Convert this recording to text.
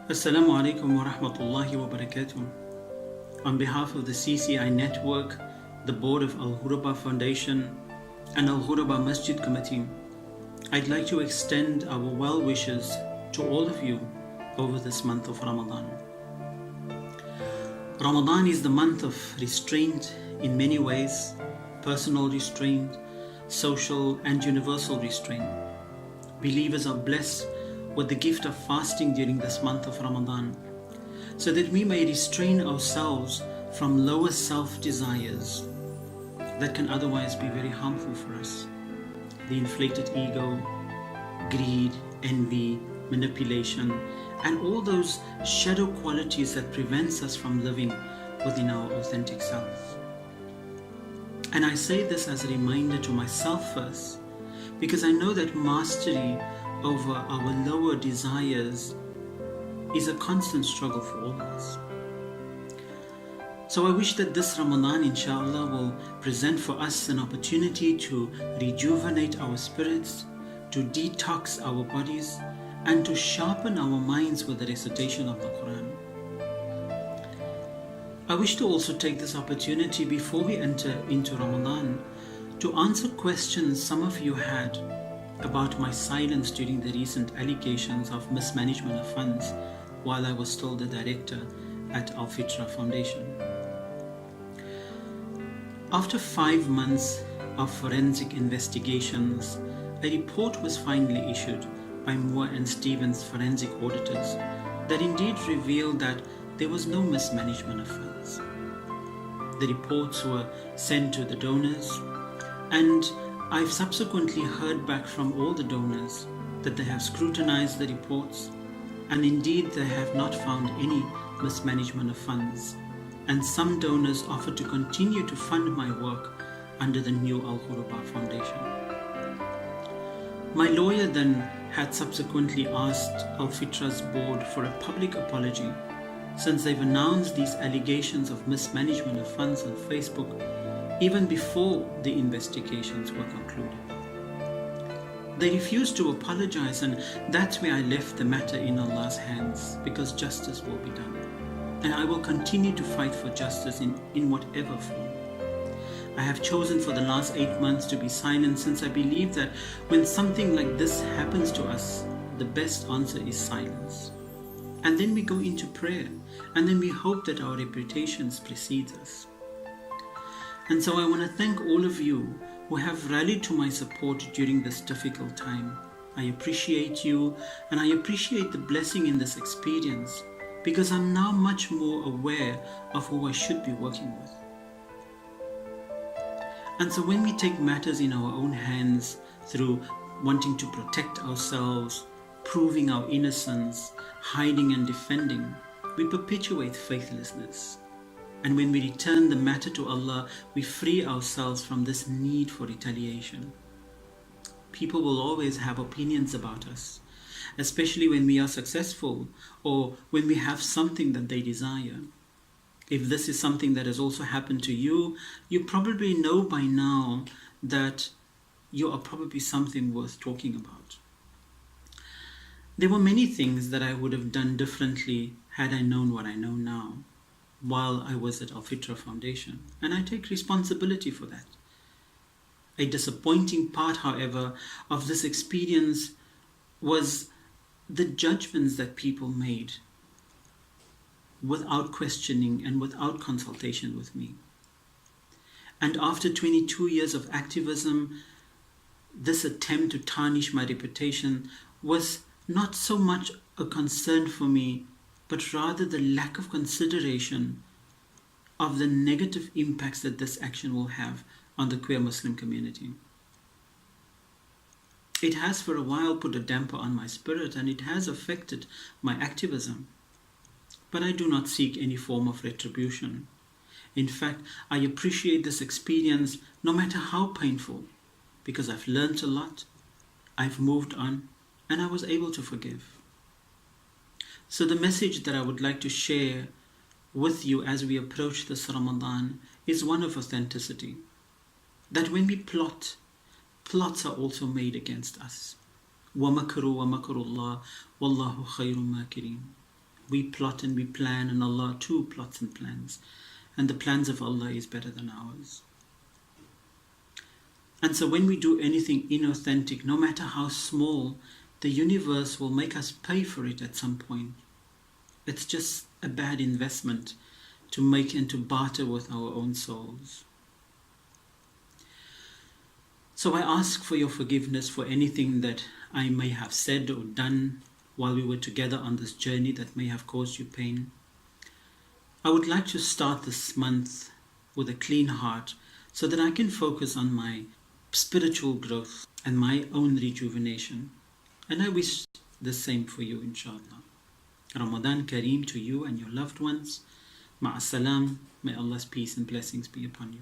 Assalamu alaikum wa rahmatullahi wa barakatuh. On behalf of the CCI Network, the Board of Al-Ghurbaah Foundation and Al-Ghurbaah Masjid Committee, I'd like to extend our well wishes to all of you over this month of Ramadan. Ramadan is the month of restraint in many ways, personal restraint, social and universal restraint. Believers are blessed with the gift of fasting during this month of Ramadan, so that we may restrain ourselves from lower self-desires that can otherwise be very harmful for us. The inflated ego, greed, envy, manipulation, and all those shadow qualities that prevents us from living within our authentic self. And I say this as a reminder to myself first, because I know that mastery over our lower desires is a constant struggle for all of us. So I wish that this Ramadan, inshallah, will present for us an opportunity to rejuvenate our spirits, to detox our bodies, and to sharpen our minds with the recitation of the Quran. I wish to also take this opportunity before we enter into Ramadan to answer questions some of you had about my silence during the recent allegations of mismanagement of funds while I was still the director at Al-Fitra Foundation. After 5 months of forensic investigations, a report was finally issued by Moore and Stevens forensic auditors that indeed revealed that there was no mismanagement of funds. The reports were sent to the donors, and I've subsequently heard back from all the donors that they have scrutinized the reports, and indeed they have not found any mismanagement of funds, and some donors offered to continue to fund my work under the new Al-Ghurbaah Foundation. My lawyer then had subsequently asked Al-Fitra's board for a public apology, since they've announced these allegations of mismanagement of funds on Facebook even before the investigations were concluded. They refused to apologize, and that's where I left the matter in Allah's hands, because justice will be done. And I will continue to fight for justice in whatever form. I have chosen for the last 8 months to be silent, since I believe that when something like this happens to us, the best answer is silence. And then we go into prayer, and then we hope that our reputations precede us. And so I want to thank all of you who have rallied to my support during this difficult time. I appreciate you, and I appreciate the blessing in this experience, because I'm now much more aware of who I should be working with. And so when we take matters in our own hands through wanting to protect ourselves, proving our innocence, hiding and defending, we perpetuate faithlessness. And when we return the matter to Allah, we free ourselves from this need for retaliation. People will always have opinions about us, especially when we are successful or when we have something that they desire. If this is something that has also happened to you, you probably know by now that you are probably something worth talking about. There were many things that I would have done differently had I known what I know now, while I was at Al-Fitra Foundation, and I take responsibility for that. A disappointing part, however, of this experience was the judgments that people made without questioning and without consultation with me. And after 22 years of activism, this attempt to tarnish my reputation was not so much a concern for me, but rather the lack of consideration of the negative impacts that this action will have on the queer Muslim community. It has for a while put a damper on my spirit, and it has affected my activism. But I do not seek any form of retribution. In fact, I appreciate this experience no matter how painful, because I've learned a lot, I've moved on, and I was able to forgive. So the message that I would like to share with you as we approach this Ramadan is one of authenticity. That when we plot, plots are also made against us. وَمَكَرُوا وَمَكَرُوا اللَّهِ وَاللَّهُ خَيْرُ الْمَاكِرِينَ. We plot and we plan, and Allah too plots and plans. And the plans of Allah is better than ours. And so when we do anything inauthentic, no matter how small, the universe will make us pay for it at some point. It's just a bad investment to make and to barter with our own souls. So I ask for your forgiveness for anything that I may have said or done while we were together on this journey that may have caused you pain. I would like to start this month with a clean heart so that I can focus on my spiritual growth and my own rejuvenation. And I wish the same for you, inshallah. Ramadan Kareem to you and your loved ones. Ma'as salam. May Allah's peace and blessings be upon you.